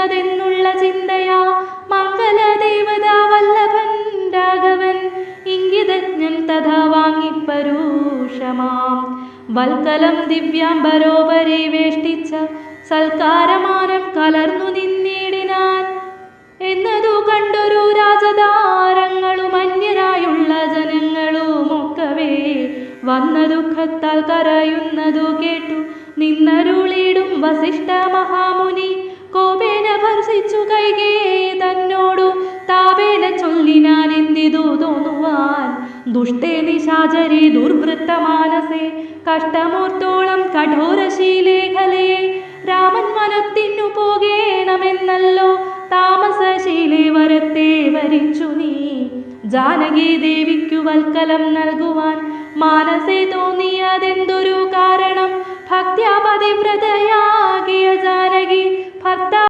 വരുന്നതെന്നുള്ള ചിന്തയാ മംഗലദേവത വല്ലഭൻ രാഘവൻ ഇംഗിതജ്ഞൻ തഥാ വാങ്ങിപ്പരൂഷമാം വൽക്കലം ദിവ്യാംബരോപരി വേഷ്ടിച്ച സൽക്കാരമാനം കലർന്നു നിന്നിടിനാൻ എന്നതു കണ്ടൊരു രാജതാരങ്ങളും അന്യരായുള്ള ജനങ്ങളുമൊക്കവേ വന്ന ദുഃഖത്താൽ കരയുന്നതു കേട്ടു നിന്നരുളിടും വസിഷ്ഠ മഹാമുനി കോപേന ഭർഷിച്ചു കൈകേയി തന്നോടു താപേന ചൊല്ലിനാൻ എന്തിതു തോന്നുവാൻ ദുഷ്ടേ നിശാചരി ദുർവൃത്ത മാനസേ കഷ്ടമോർത്തോളം കഠോരശീലേഖലേ രാമൻ വനത്തിനു പോകേണമെന്നല്ലോ താമസശീലേ വരത്തെ വരിച്ചു നീ ജാനകി ദേവിക്കു വൽക്കലം നൽകുവാൻ മാനസേ തോന്നിയതെന്തൊരു കാരണം ഭക്ത്യാ പതിവ്രതയാകിയ ജാനകി ഭർത്താ